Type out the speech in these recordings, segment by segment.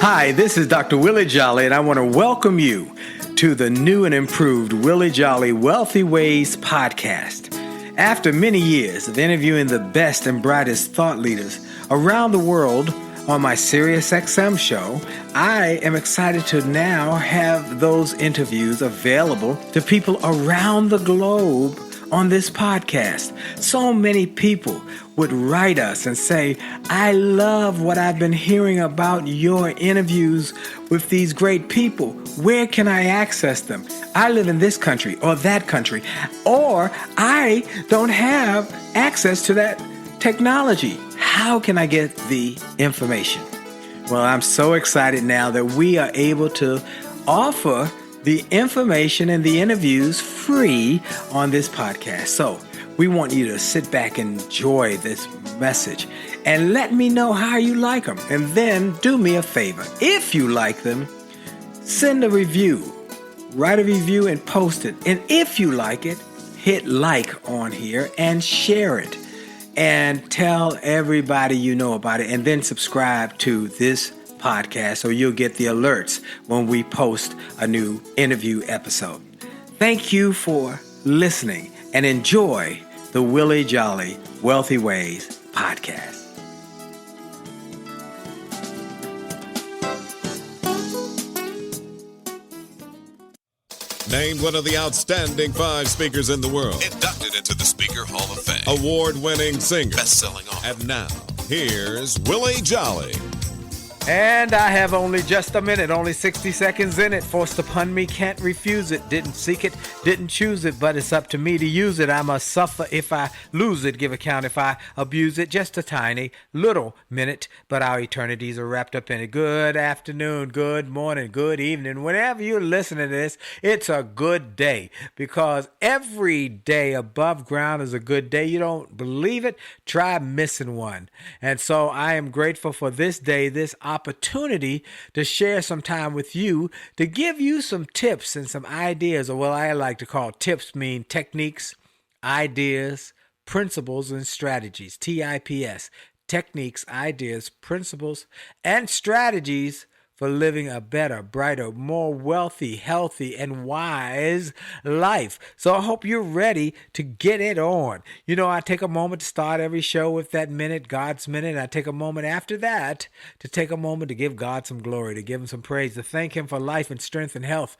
Hi, this is Dr. Willie Jolley, and I want to welcome you to the new and improved Willie Jolley Wealthy Ways podcast. After many years of interviewing the best and brightest thought leaders around the world on my SiriusXM show, I am excited to now have those interviews available to people around the globe on this podcast. So many people would write us and say, I love what I've been hearing about your interviews with these great people. Where can I access them? I live in this country or that country, or I don't have access to that technology. How can I get the information? Well, I'm so excited now that we are able to offer the information and the interviews free on this podcast. So we want you to sit back and enjoy this message and let me know how you like them. And then do me a favor. If you like them, send a review, write a review and post it. And if you like it, hit like on here and share it and tell everybody you know about it, and then subscribe to this podcast so you'll get the alerts when we post a new interview episode. Thank you for listening and enjoy the Willie Jolley Wealthy Ways podcast. Named one of the outstanding 5 speakers in the world. Inducted into the Speaker Hall of Fame. Award-winning singer. Best-selling author. And now, here's Willie Jolley. And I have only just a minute, only 60 seconds in it. Forced upon me, can't refuse it. Didn't seek it, didn't choose it, but it's up to me to use it. I must suffer if I lose it, give account if I abuse it. Just a tiny little minute, but our eternities are wrapped up in it. Good afternoon, good morning, good evening. Whenever you're listening to this, it's a good day, because every day above ground is a good day. You don't believe it? Try missing one. And so I am grateful for this day, this opportunity to share some time with you, to give you some tips and some ideas, or what I like to call tips, mean techniques, ideas, principles, and strategies. TIPS, techniques, ideas, principles, and strategies for living a better, brighter, more wealthy, healthy, and wise life. So I hope you're ready to get it on. You know, I take a moment to start every show with that minute, God's minute. I take a moment after that to take a moment to give God some glory, to give him some praise, to thank him for life and strength and health,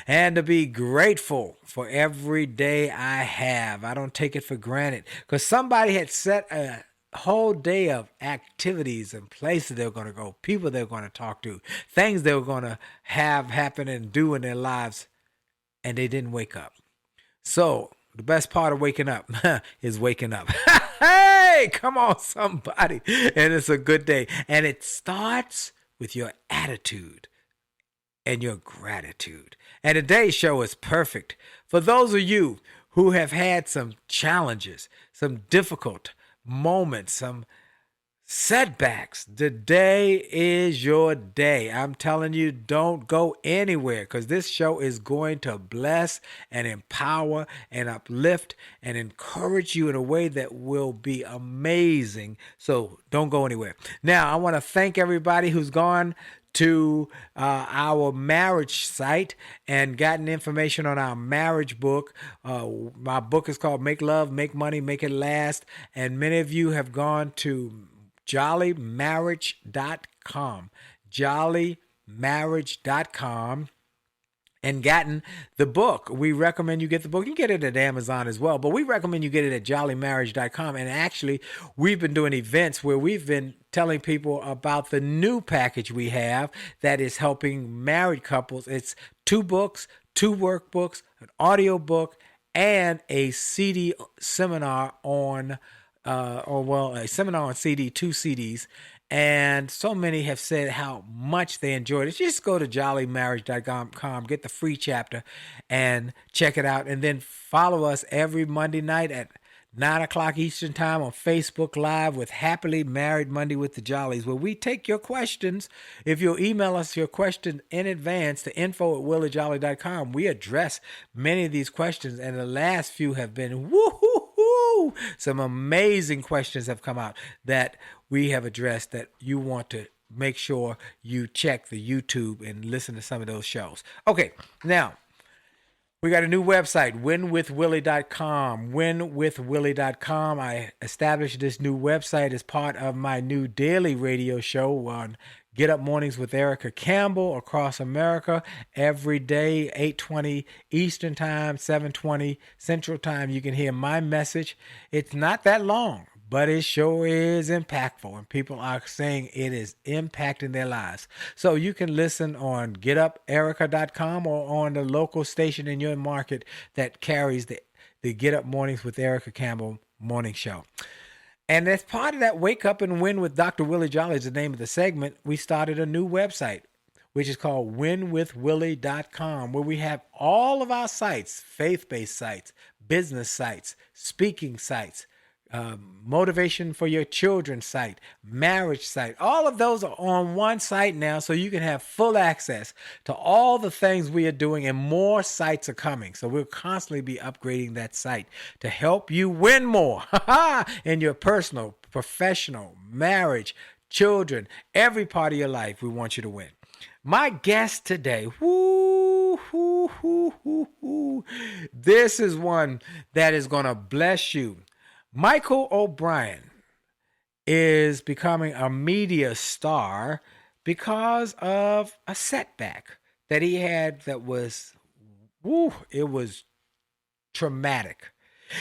and to be grateful for every day I have. I don't take it for granted, because somebody had set a whole day of activities and places they were going to go, people they were going to talk to, things they were going to have happen and do in their lives, and they didn't wake up. So the best part of waking up is waking up. Hey, come on, somebody. And it's a good day. And it starts with your attitude and your gratitude. And today's show is perfect for those of you who have had some challenges, some difficult moments, some setbacks. Today is your day. I'm telling you, don't go anywhere, because this show is going to bless and empower and uplift and encourage you in a way that will be amazing. So don't go anywhere. Now, I want to thank everybody who's gone to our marriage site and gotten information on our marriage book. My book is called Make Love, Make Money, Make It Last. And many of you have gone to jollymarriage.com, jollymarriage.com, and gotten the book. We recommend you get the book. You can get it at Amazon as well, but we recommend you get it at jollymarriage.com. And actually, we've been doing events where we've been telling people about the new package we have that is helping married couples. It's 2 books, 2 workbooks, an audio book, and a CD seminar on, a seminar on CD, 2 CDs. And so many have said how much they enjoyed it. Just go to jollymarriage.com, get the free chapter, and check it out. And then follow us every Monday night at 9 o'clock Eastern Time on Facebook Live with Happily Married Monday with the Jollies, where we take your questions. If you'll email us your question in advance to info@williejolly.com, we address many of these questions, and the last few have been some amazing questions have come out that we have addressed that you want to make sure you check the YouTube and listen to some of those shows. Okay, now we got a new website, winwithwillie.com. Winwithwillie.com. I established this new website as part of my new daily radio show on Get Up Mornings with Erica Campbell across America every day, 8:20 Eastern Time, 7:20 Central Time. You can hear my message. It's not that long, but it sure is impactful, and people are saying it is impacting their lives. So you can listen on getuperica.com or on the local station in your market that carries the Get Up Mornings with Erica Campbell morning show. And as part of that Wake Up and Win with Dr. Willie Jolley is the name of the segment, we started a new website, which is called winwithwillie.com, where we have all of our sites, faith-based sites, business sites, speaking sites, motivation for your children site, marriage site. All of those are on one site now, so you can have full access to all the things we are doing, and more sites are coming. So we'll constantly be upgrading that site to help you win more in your personal, professional, marriage, children, every part of your life. We want you to win. My guest today, this is one that is going to bless you. Michael O'Brien is becoming a media star because of a setback that he had that was, it was traumatic.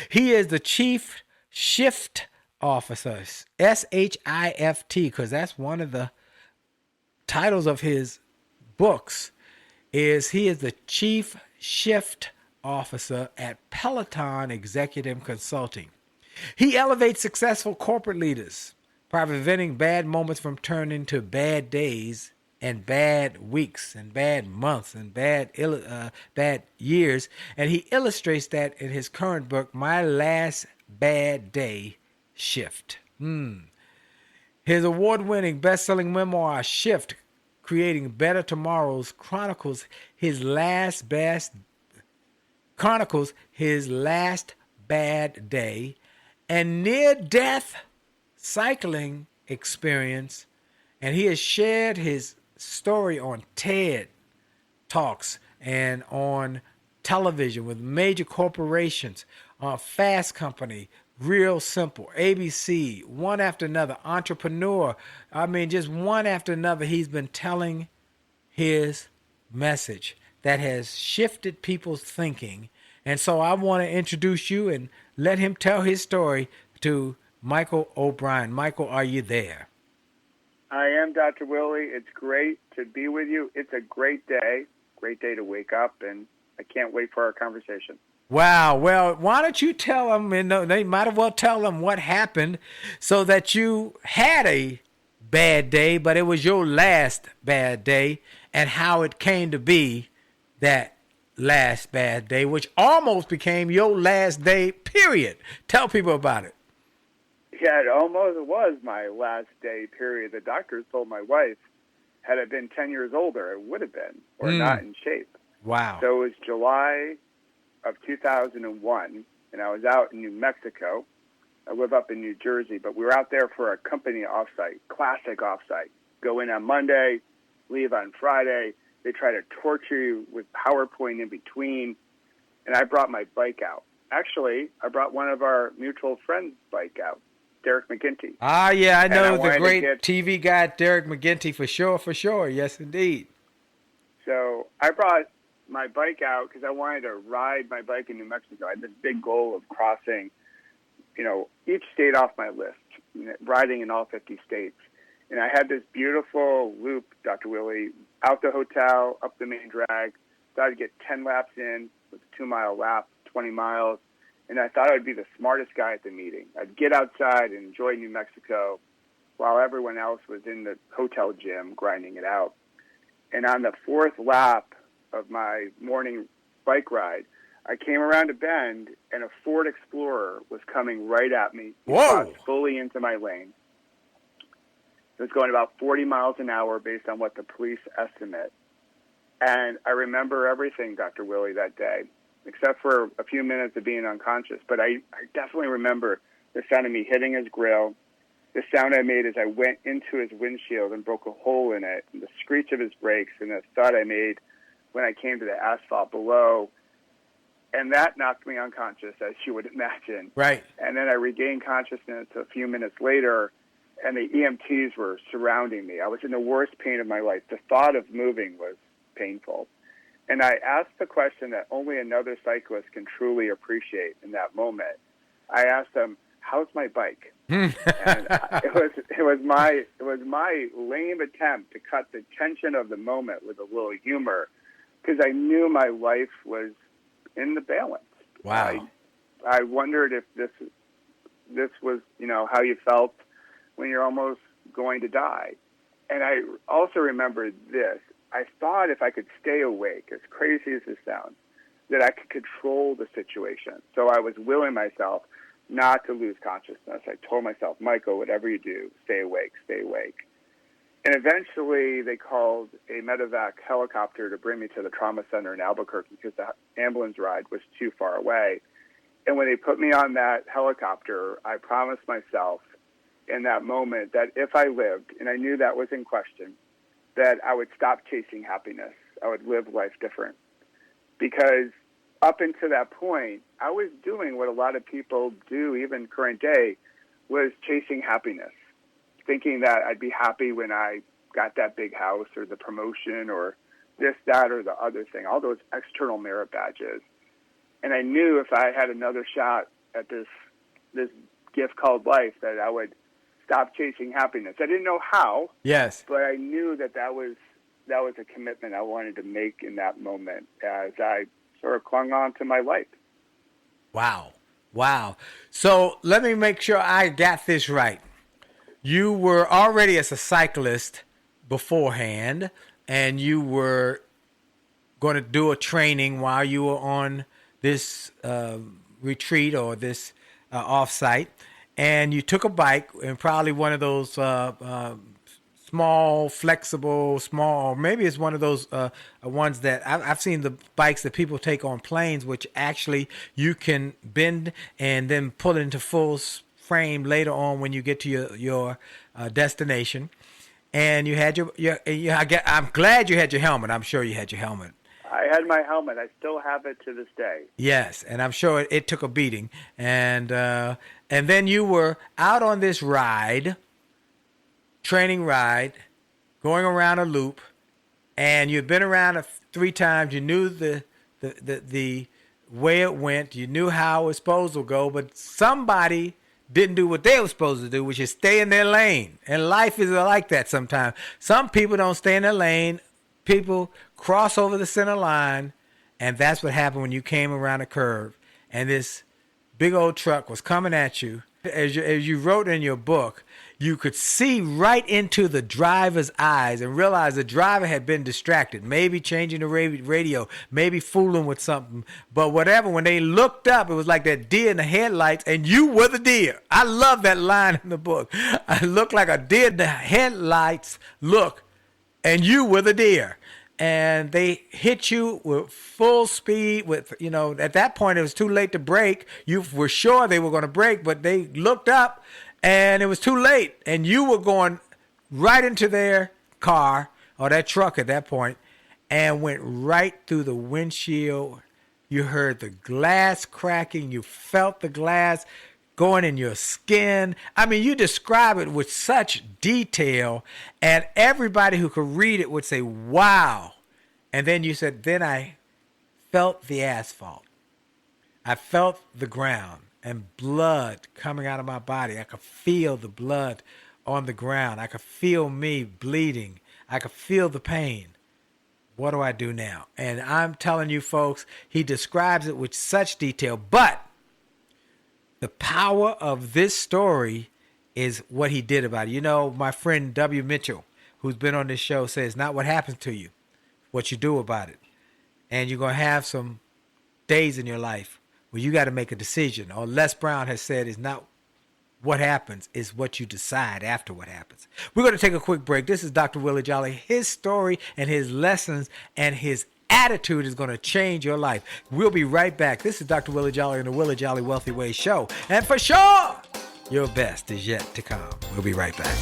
He is the Chief Shift Officer, SHIFT, because that's one of the titles of his books. He is the Chief Shift Officer at Peloton Executive Consulting. He elevates successful corporate leaders by preventing bad moments from turning to bad days and bad weeks and bad months and bad years. And he illustrates that in his current book, My Last Bad Day Shift. His award-winning best-selling memoir, Shift, Creating Better Tomorrows, chronicles his last bad day and near-death cycling experience, and he has shared his story on TED Talks and on television with major corporations, Fast Company, Real Simple, ABC, one after another, Entrepreneur. Just one after another, he's been telling his message that has shifted people's thinking. And so I want to introduce you and let him tell his story to Michael O'Brien. Michael, are you there? I am, Dr. Willie. It's great to be with you. It's a great day to wake up, and I can't wait for our conversation. Wow. Well, why don't you tell them, and they might as well tell them what happened so that you had a bad day, but it was your last bad day, and how it came to be that last bad day, which almost became your last day, period. Tell people about it. Yeah, it almost was my last day, period. The doctors told my wife, had I been 10 years older, it would have been, or not in shape. Wow. So it was July of 2001, and I was out in New Mexico. I live up in New Jersey, but we were out there for a company offsite, classic offsite. Go in on Monday, leave on Friday. They try to torture you with PowerPoint in between, and I brought my bike out. Actually, I brought one of our mutual friends' bike out, Derek McGinty. Ah, yeah, I know the great TV guy, Derek McGinty, for sure. Yes, indeed. So I brought my bike out because I wanted to ride my bike in New Mexico. I had this big goal of crossing, each state off my list, riding in all 50 states. And I had this beautiful loop, Dr. Willie, out the hotel, up the main drag. Thought I'd get 10 laps in with a 2-mile lap, 20 miles. And I thought I'd be the smartest guy at the meeting. I'd get outside and enjoy New Mexico while everyone else was in the hotel gym grinding it out. And on the 4th lap of my morning bike ride, I came around a bend, and a Ford Explorer was coming right at me. Whoa! Fully into my lane. It was going about 40 miles an hour based on what the police estimate. And I remember everything, Dr. Willie, that day, except for a few minutes of being unconscious. But I definitely remember the sound of me hitting his grill, the sound I made as I went into his windshield and broke a hole in it, and the screech of his brakes, and the thud I made when I came to the asphalt below. And that knocked me unconscious, as you would imagine. Right. And then I regained consciousness a few minutes later, and the EMTs were surrounding me. I was in the worst pain of my life. The thought of moving was painful. And I asked the question that only another cyclist can truly appreciate in that moment. I asked them, "How's my bike?" And it was my lame attempt to cut the tension of the moment with a little humor, because I knew my life was in the balance. Wow. I wondered if this was, how you felt when you're almost going to die. And I also remembered this. I thought if I could stay awake, as crazy as this sounds, that I could control the situation. So I was willing myself not to lose consciousness. I told myself, "Michael, whatever you do, stay awake, stay awake." And eventually they called a medevac helicopter to bring me to the trauma center in Albuquerque because the ambulance ride was too far away. And when they put me on that helicopter, I promised myself in that moment that if I lived, and I knew that was in question, that I would stop chasing happiness. I would live life different. Because up until that point, I was doing what a lot of people do, even current day, was chasing happiness, thinking that I'd be happy when I got that big house or the promotion or this, that, or the other thing, all those external merit badges. And I knew if I had another shot at this gift called life, that I would stop chasing happiness. I didn't know how. Yes. But I knew that was a commitment I wanted to make in that moment as I sort of clung on to my life. Wow. So let me make sure I got this right. You were already as a cyclist beforehand, and you were going to do a training while you were on this retreat or this offsite, and you took a bike, and probably one of those small, flexible, or maybe it's one of those ones that I've seen, the bikes that people take on planes, which actually you can bend and then pull it into full frame later on when you get to your destination. And you had I'm glad you had your helmet. I'm sure you had your helmet. I had my helmet. I still have it to this day. Yes, and I'm sure it took a beating. And then you were out on this training ride, going around a loop, and you'd been around 3 times. You knew the way it went. You knew how it was supposed to go, but somebody didn't do what they were supposed to do, which is stay in their lane. And life is like that sometimes. Some people don't stay in their lane. People cross over the center line, and that's what happened when you came around a curve, and this big old truck was coming at you. As you wrote in your book, you could see right into the driver's eyes and realize the driver had been distracted, maybe changing the radio, maybe fooling with something. But whatever, when they looked up, it was like that deer in the headlights, and you were the deer. I love that line in the book. I looked like a deer in the headlights look, and you were the deer. And they hit you with full speed. At that point, it was too late to brake. You were sure they were going to brake, but they looked up, and it was too late. And you were going right into their car, or that truck at that point, and went right through the windshield. You heard the glass cracking. You felt the glass going in your skin. I mean, you describe it with such detail, and everybody who could read it would say, wow. And then you said, then I felt the asphalt. I felt the ground and blood coming out of my body. I could feel the blood on the ground. I could feel me bleeding. I could feel the pain. What do I do now? And I'm telling you, folks, he describes it with such detail, but the power of this story is what he did about it. My friend W. Mitchell, who's been on this show, says, not what happens to you, what you do about it. And you're going to have some days in your life where you got to make a decision. Or Les Brown has said, it's not what happens, it's what you decide after what happens. We're going to take a quick break. This is Dr. Willie Jolley. His story and his lessons and his attitude is going to change your life. We'll be right back. This is Dr. Willie Jolley and the Willie Jolley Wealthy Way Show. And for sure, Your best is yet to come. We'll be right back.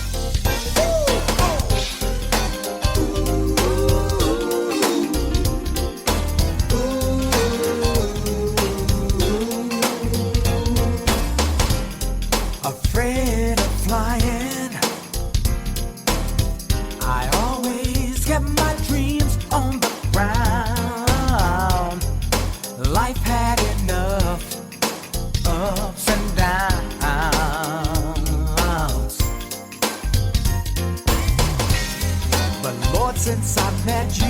Afraid of flying, I always get my dreams on the ground. Life had enough ups and downs, but Lord, since I met you,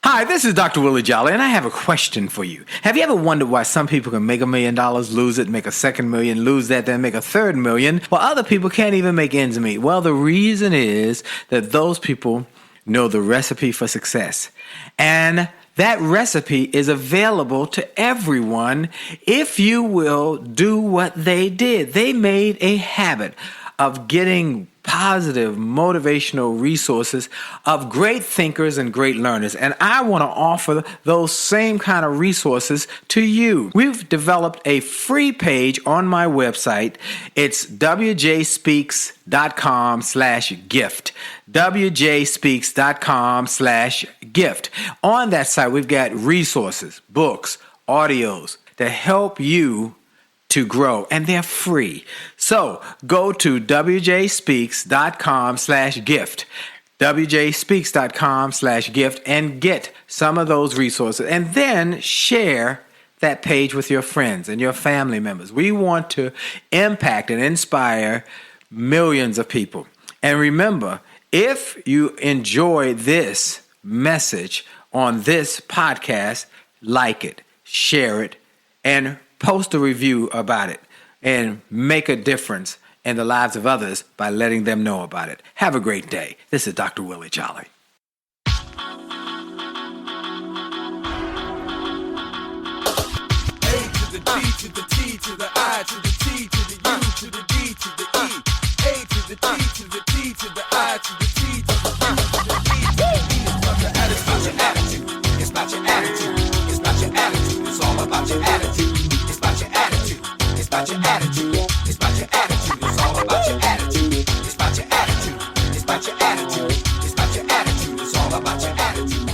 Hi, this is Dr. Willie Jolley, and I have a question for you. Have you ever wondered why some people can make $1 million, lose it, make a second million, lose that, then make a third million, while other people can't even make ends meet? Well, the reason is that those people know the recipe for success. And that recipe is available to everyone if you will do what they did. They made a habit of getting positive, motivational resources of great thinkers and great learners. And I want to offer those same kind of resources to you. We've developed a free page on my website. It's wjspeaks.com/gift. wjspeaks.com/gift. On that site, we've got resources, books, audios to help you to grow, and they're free. So go to wjspeaks.com/gift, wjspeaks.com/gift, and get some of those resources, and then share that page with your friends and your family members. We want to impact and inspire millions of people. And remember, if you enjoy this message on this podcast, like it, share it, and post a review about it, and make a difference in the lives of others by letting them know about it. Have a great day. This is Dr. Willie Jolley. A to the D to the T to the I to the T to the U to the D to the E. A to the T to the T to the I to the T to the U to the E to the E. It's about your attitude. It's about your attitude. It's about your attitude. It's all about your attitude. It's about your attitude. It's about your attitude. It's about your attitude. It's all about your attitude. It's about your attitude. It's about your attitude. It's about your attitude. It's all about your attitude.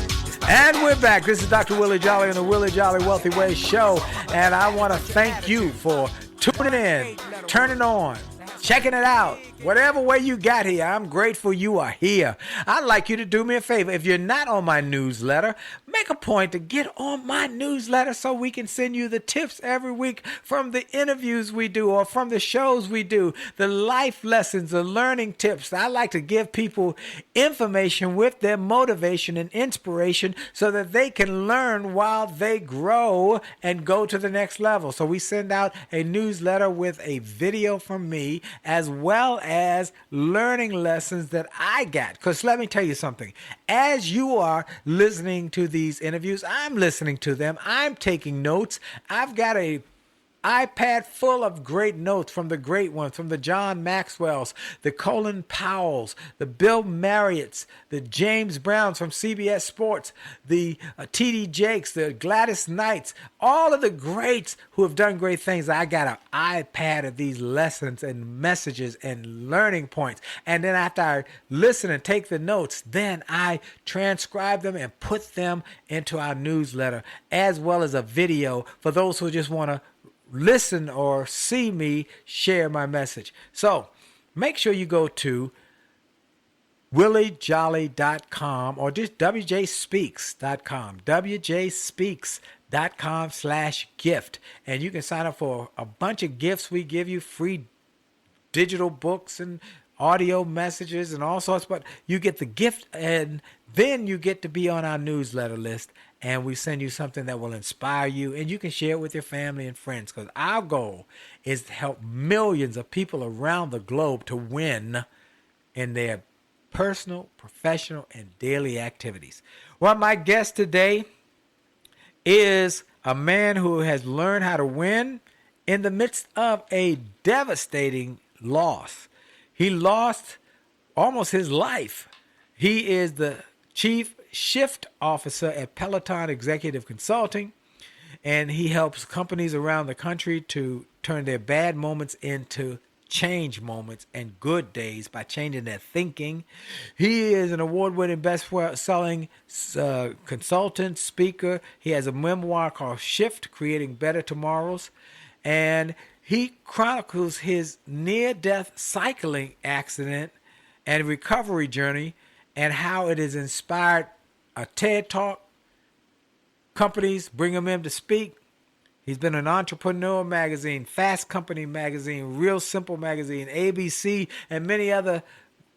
And we're back. This is Dr. Willie Jolley on the Willie Jolley Wealthy Way Show. And I want to thank you for tuning in, turning on, checking it out. Whatever way you got here, I'm grateful you are here. I'd like you to do me a favor. If you're not on my newsletter, make a point to get on my newsletter so we can send you the tips every week from the interviews we do or from the shows we do, the life lessons, the learning tips. I like to give people information with their motivation and inspiration so that they can learn while they grow and go to the next level. So we send out a newsletter with a video from me as well as learning lessons that I got. Because let me tell you something. As you are listening to these interviews, I'm listening to them. I'm taking notes. I've got a iPad full of great notes from the great ones, from the John Maxwells, the Colin Powells, the Bill Marriotts, the James Browns from CBS Sports, the T.D. Jakes, the Gladys Knights, all of the greats who have done great things. I got an iPad of these lessons and messages and learning points. And then after I listen and take the notes, then I transcribe them and put them into our newsletter, as well as a video for those who just want to listen or see me share my message. So make sure you go to williejolly.com or just wjspeaks.com, wjspeaks.com/gift. And you can sign up for a bunch of gifts. We give you free digital books and audio messages and all sorts, but you get the gift and then you get to be on our newsletter list, and we send you something that will inspire you, and you can share it with your family and friends, because our goal is to help millions of people around the globe to win in their personal, professional, and daily activities. Well, my guest today is a man who has learned how to win in the midst of a devastating loss. He lost almost his life. He is the Chief Shift Officer at Peloton Executive Consulting, and he helps companies around the country to turn their bad moments into change moments and good days by changing their thinking. He is an award-winning best-selling consultant, speaker. He has a memoir called Shift, Creating Better Tomorrows, and he chronicles his near-death cycling accident and recovery journey and how it has inspired a TED Talk. Companies bring him in to speak. He's been an Entrepreneur Magazine, Fast Company Magazine, Real Simple Magazine, ABC, and many other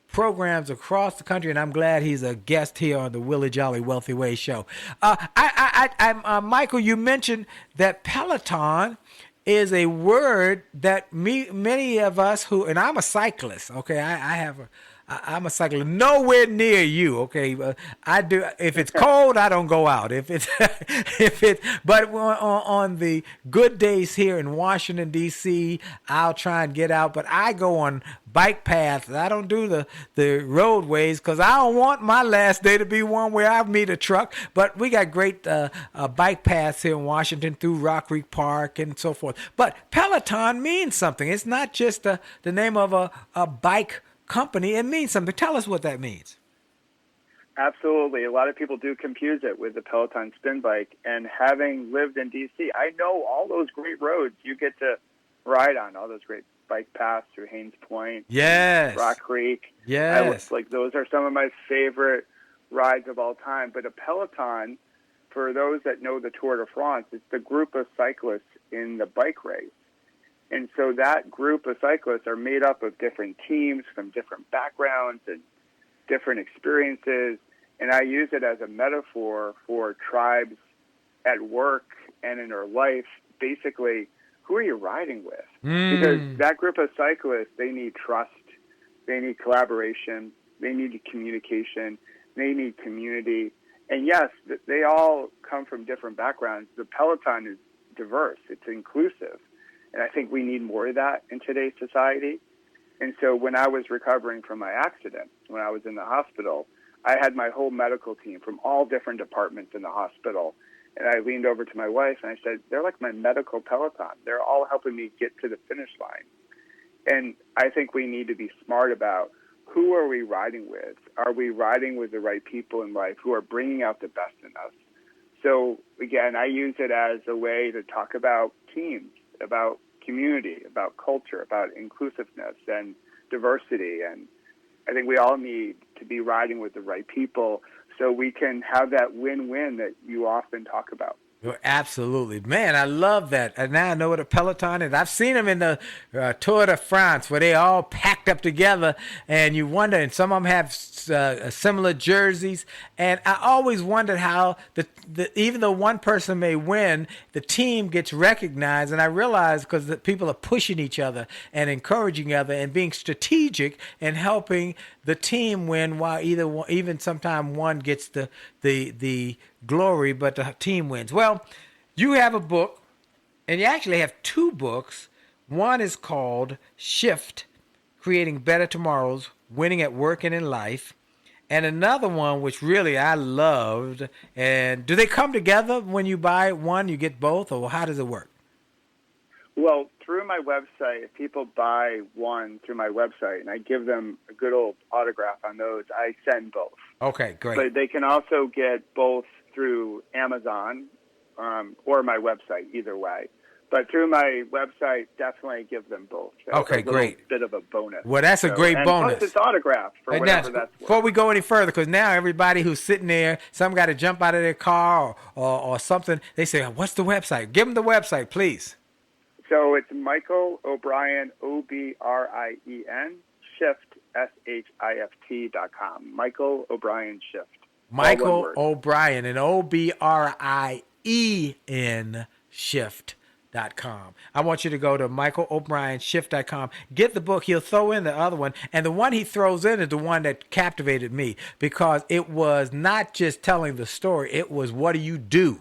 programs across the country, and I'm glad he's a guest here on the Willie Jolley Wealthy Ways show. Michael, you mentioned that Peloton is a word that many of us who, and I'm a cyclist, okay, I'm a cyclist, nowhere near you. Okay, I do. If it's cold, I don't go out. But on the good days here in Washington D.C., I'll try and get out. But I go on bike paths. I don't do the roadways because I don't want my last day to be one where I meet a truck. But we got great bike paths here in Washington through Rock Creek Park and so forth. But Peloton means something. It's not just the name of a bike company. It means something. Tell us what that means. Absolutely. A lot of people do confuse it with the Peloton spin bike. And having lived in D.C., I know all those great roads you get to ride on, all those great bike paths through Haynes Point, yes, Rock Creek. Yes. Those are some of my favorite rides of all time. But a Peloton, for those that know the Tour de France, it's the group of cyclists in the bike race. And so that group of cyclists are made up of different teams from different backgrounds and different experiences. And I use it as a metaphor for tribes at work and in their life. Basically, who are you riding with? Because that group of cyclists, they need trust, they need collaboration, they need communication, they need community. And yes, they all come from different backgrounds. The Peloton is diverse, it's inclusive. And I think we need more of that in today's society. And so when I was recovering from my accident, when I was in the hospital, I had my whole medical team from all different departments in the hospital. And I leaned over to my wife and I said, they're like my medical Peloton. They're all helping me get to the finish line. And I think we need to be smart about who are we riding with? Are we riding with the right people in life who are bringing out the best in us? So again, I use it as a way to talk about teams, about community, about culture, about inclusiveness and diversity. And I think we all need to be riding with the right people so we can have that win-win that you often talk about. Absolutely. Man, I love that. And now I know what a Peloton is. I've seen them in the Tour de France where they all packed up together and you wonder, and some of them have similar jerseys. And I always wondered how even though one person may win, the team gets recognized. And I realize because the people are pushing each other and encouraging each other and being strategic and helping the team win while even sometimes one gets the glory, but the team wins. Well, you have a book, and you actually have two books. One is called Shift, Creating Better Tomorrows, Winning at Work and in Life, and another one which really I loved. And do they come together when you buy one, you get both, or how does it work? Well, through my website, if people buy one through my website and I give them a good old autograph on those, I send both. Okay, great. But they can also get both through Amazon or my website, either way. But through my website, definitely give them both. So okay, great. Bit of a bonus. Well, that's a great bonus. Plus it's autographed for whatever that's worth. Before we go any further, because now everybody who's sitting there, some got to jump out of their car or something. They say, what's the website? Give them the website, please. So it's Michael O'Brien, Obrien, Shift, SHIFT.com. Michael O'Brien Shift. Michael O'Brien and OBRIEN Shift.com. I want you to go to michaelobrienshift.com. Get the book. He'll throw in the other one. And the one he throws in is the one that captivated me because it was not just telling the story. It was what do you do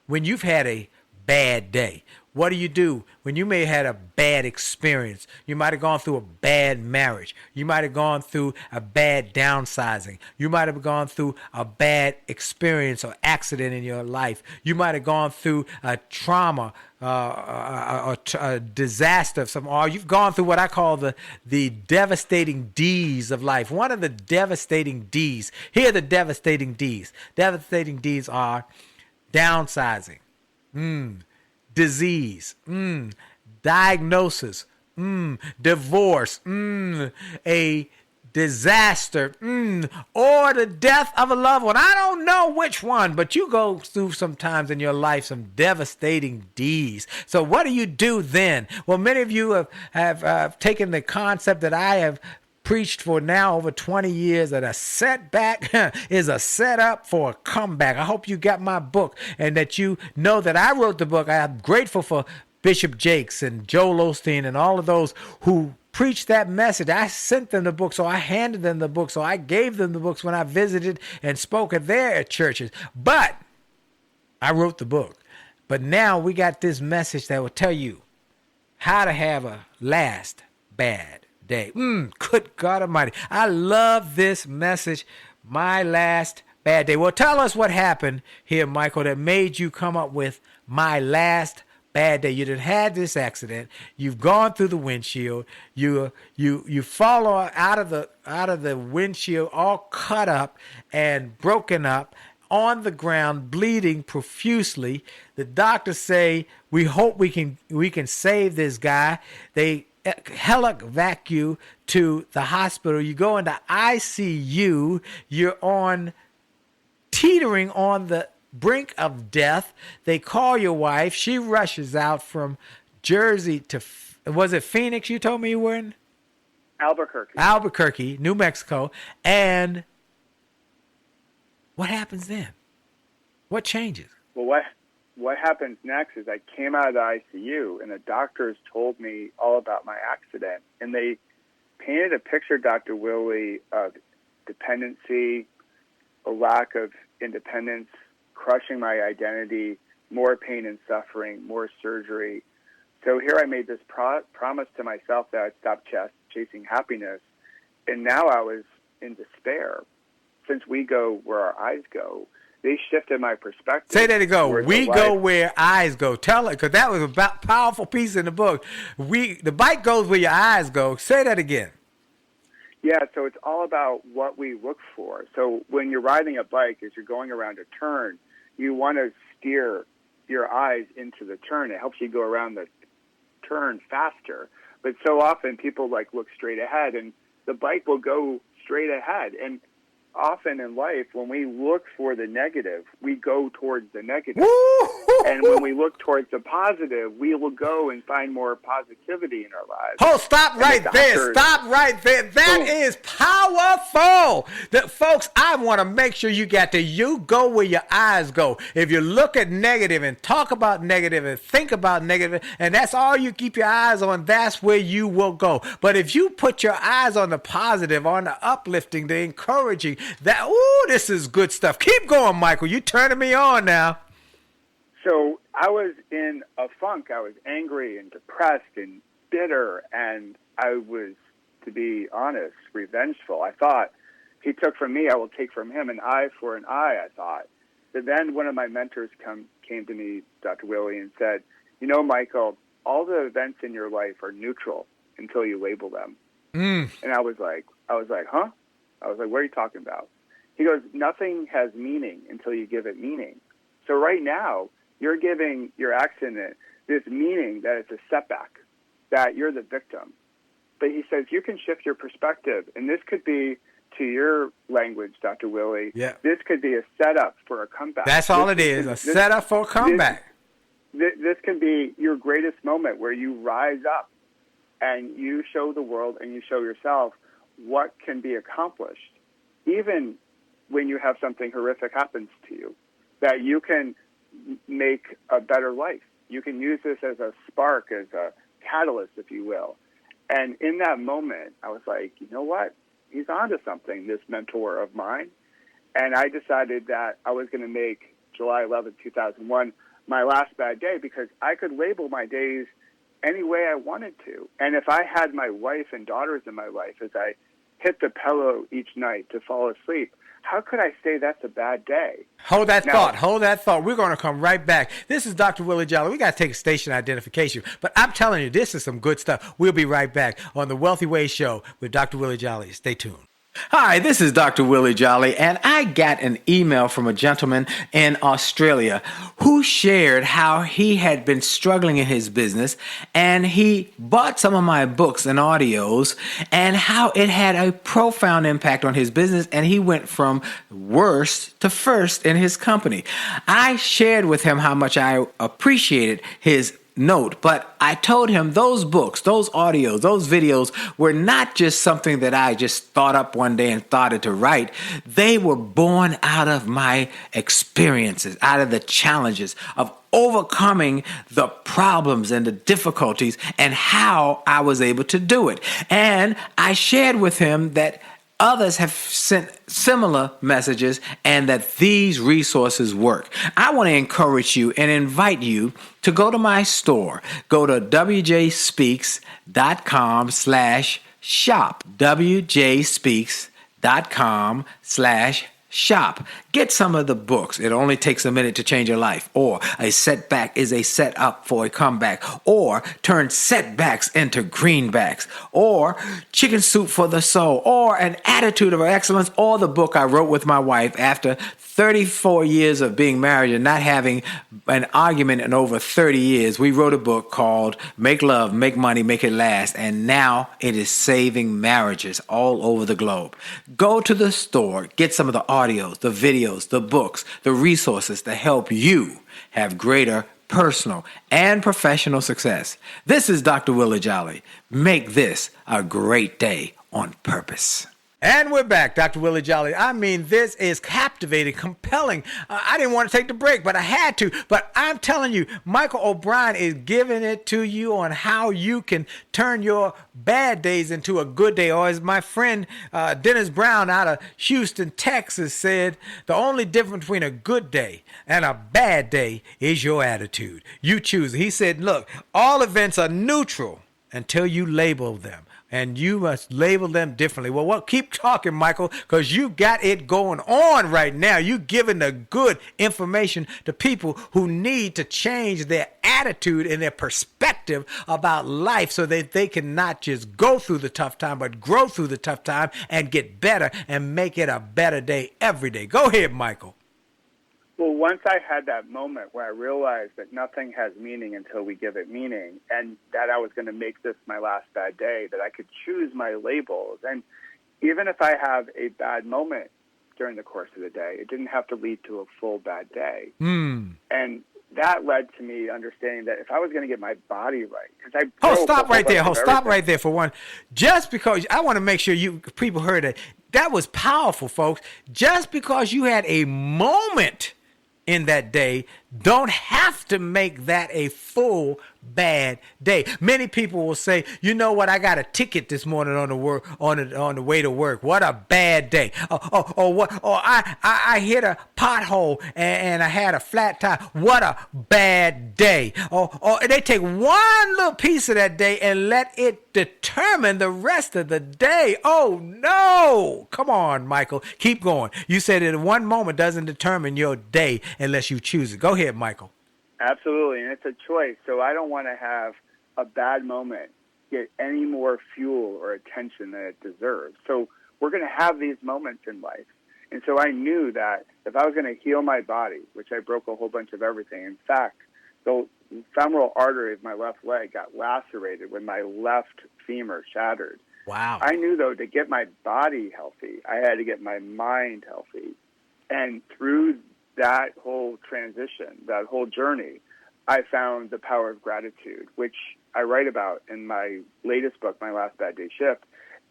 when you've had a bad day? What do when you may have had a bad experience? You might have gone through a bad marriage. You might have gone through a bad downsizing. You might have gone through a bad experience or accident in your life. You might have gone through a trauma, a disaster of some, or you've gone through what I call the devastating D's of life. One of the devastating D's. Here are the devastating D's. Devastating D's are downsizing, disease, diagnosis, divorce, a disaster, or the death of a loved one. I don't know which one, but you go through sometimes in your life some devastating D's. So what do you do then? Well, many of you have taken the concept that I have preached for now over 20 years, that a setback is a setup for a comeback. I hope you got my book and that you know that I wrote the book. I am grateful for Bishop Jakes and Joel Osteen and all of those who preached that message. I sent them the book, so I handed them the book, so I gave them the books when I visited and spoke at their churches. But I wrote the book. But now we got this message that will tell you how to have a last bad day. Good God Almighty. I love this message, my last bad day. Well, tell us what happened here, Michael, that made you come up with my last bad day. You done had this accident. You've gone through the windshield. You fall out of the windshield all cut up and broken up on the ground, bleeding profusely. The doctors say, we hope we can save this guy. They helivac you to the hospital. You go into ICU. You're teetering on the brink of death. They call your wife. She rushes out from Jersey to, was it Phoenix you told me you were in? Albuquerque, New Mexico. And what happens then? What changes? Well, what happens next is I came out of the ICU, and the doctors told me all about my accident. And they painted a picture, Dr. Willie, of dependency, a lack of independence, crushing my identity, more pain and suffering, more surgery. So here I made this promise to myself that I'd stop chasing happiness. And now I was in despair. Since we go where our eyes go, they shifted my perspective. Say that again. We go where eyes go. Tell it, because that was a powerful piece in the book. The bike goes where your eyes go. Say that again. Yeah, so it's all about what we look for. So when you're riding a bike, as you're going around a turn, you want to steer your eyes into the turn. It helps you go around the turn faster. But so often people look straight ahead, and the bike will go straight ahead. And often in life, when we look for the negative, we go towards the negative. And when we look towards the positive, we will go and find more positivity in our lives. Oh, stop right there. Stop right there. That is powerful. Folks, I want to make sure you go where your eyes go. If you look at negative and talk about negative and think about negative, and that's all you keep your eyes on, that's where you will go. But if you put your eyes on the positive, on the uplifting, the encouraging, this is good stuff. Keep going, Michael. You're turning me on now. So I was in a funk. I was angry and depressed and bitter, and I was, to be honest, revengeful. I thought, he took from me, I will take from him, an eye for an eye, I thought. But then one of my mentors came to me, Dr. Willie, and said, Michael, all the events in your life are neutral until you label them. And I was like, huh? I was like, what are you talking about? He goes, nothing has meaning until you give it meaning. So right now, you're giving your accident this meaning that it's a setback, that you're the victim. But he says you can shift your perspective, and this could be, to your language, Dr. Willie, this could be a setup for a comeback. That's all it is, a setup for a comeback. This can be your greatest moment where you rise up and you show the world and you show yourself what can be accomplished, even when you have something horrific happens to you, that you can make a better life. You can use this as a spark, as a catalyst, if you will. And in that moment, I was like, you know what? He's onto something, this mentor of mine. And I decided that I was going to make July 11, 2001, my last bad day because I could label my days any way I wanted to. And if I had my wife and daughters in my life as I hit the pillow each night to fall asleep, how could I say that's a bad day? Hold that Now- thought. Hold that thought. We're going to come right back. This is Dr. Willie Jolley. We got to take station identification. But I'm telling you, this is some good stuff. We'll be right back on the Wealthy Ways Show with Dr. Willie Jolley. Stay tuned. Hi, this is Dr. Willie Jolley, and I got an email from a gentleman in Australia who shared how he had been struggling in his business, and he bought some of my books and audios, and how it had a profound impact on his business, and he went from worst to first in his company. I shared with him how much I appreciated his note, but I told him those books, those audios, those videos were not just something that I just thought up one day and started to write. They were born out of my experiences, out of the challenges of overcoming the problems and the difficulties and how I was able to do it. And I shared with him that others have sent similar messages and that these resources work. I want to encourage you and invite you to go to my store. Go to wjspeaks.com/shop. wjspeaks.com/shop. Get some of the books. It only takes a minute to change your life. Or a setback is a setup for a comeback. Or turn setbacks into greenbacks. Or chicken soup for the soul. Or an attitude of excellence. Or the book I wrote with my wife after 34 years of being married and not having an argument in over 30 years. We wrote a book called Make Love, Make Money, Make It Last. And now it is saving marriages all over the globe. Go to the store, get some of the audios, the videos, the books, the resources to help you have greater personal and professional success. This is Dr. Willie Jolley. Make this a great day on purpose. And we're back, Dr. Willie Jolley. I mean, this is captivating, compelling. I didn't want to take the break, but I had to. But I'm telling you, Michael O'Brien is giving it to you on how you can turn your bad days into a good day. Or as my friend Dennis Brown out of Houston, Texas said, the only difference between a good day and a bad day is your attitude. You choose. He said, look, all events are neutral until you label them. And you must label them differently. Well, keep talking, Michael, because you got it going on right now. You giving the good information to people who need to change their attitude and their perspective about life so that they can not just go through the tough time, but grow through the tough time and get better and make it a better day every day. Go ahead, Michael. Well, once I had that moment where I realized that nothing has meaning until we give it meaning, and that I was going to make this my last bad day, that I could choose my labels. And even if I have a bad moment during the course of the day, it didn't have to lead to a full bad day. And that led to me understanding that if I was going to get my body right, because stop right there. Stop right there for one. Just because I want to make sure people heard it. That was powerful, folks. Just because you had a moment in that day, don't have to make that a full bad day. Many people will say, you know what, I got a ticket this morning on the way to work. What a bad day. I hit a pothole and I had a flat tire. What a bad day. Or they take one little piece of that day and let it determine the rest of the day. Oh no. Come on, Michael. Keep going. You said that one moment doesn't determine your day unless you choose it. Go ahead, Michael. Absolutely, and it's a choice. So I don't want to have a bad moment get any more fuel or attention than it deserves. So we're going to have these moments in life. And so I knew that if I was going to heal my body, which I broke a whole bunch of everything. In fact, the femoral artery of my left leg got lacerated when my left femur shattered. Wow. I knew, though, to get my body healthy, I had to get my mind healthy. And through that whole transition, that whole journey, I found the power of gratitude, which I write about in my latest book, My Last Bad Day Shift.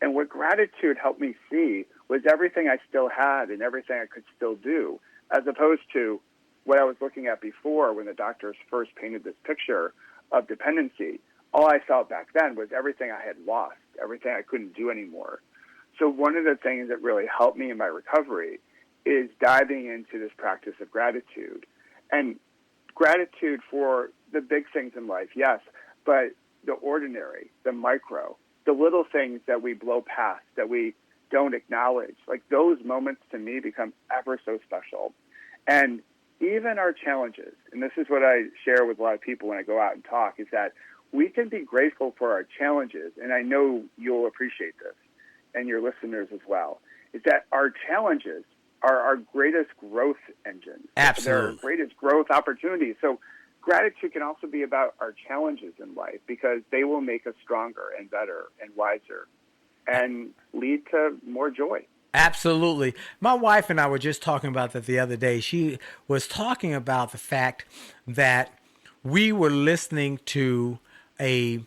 And what gratitude helped me see was everything I still had and everything I could still do, as opposed to what I was looking at before when the doctors first painted this picture of dependency. All I felt back then was everything I had lost, everything I couldn't do anymore. So one of the things that really helped me in my recovery is diving into this practice of gratitude. And gratitude for the big things in life, yes, but the ordinary, the micro, the little things that we blow past, that we don't acknowledge, like those moments to me become ever so special. And even our challenges, and this is what I share with a lot of people when I go out and talk, is that we can be grateful for our challenges, and I know you'll appreciate this, and your listeners as well, is that our challenges are our greatest growth engines. Absolutely. They're our greatest growth opportunities. So gratitude can also be about our challenges in life, because they will make us stronger and better and wiser and lead to more joy. Absolutely. My wife and I were just talking about that the other day. She was talking about the fact that we were listening to a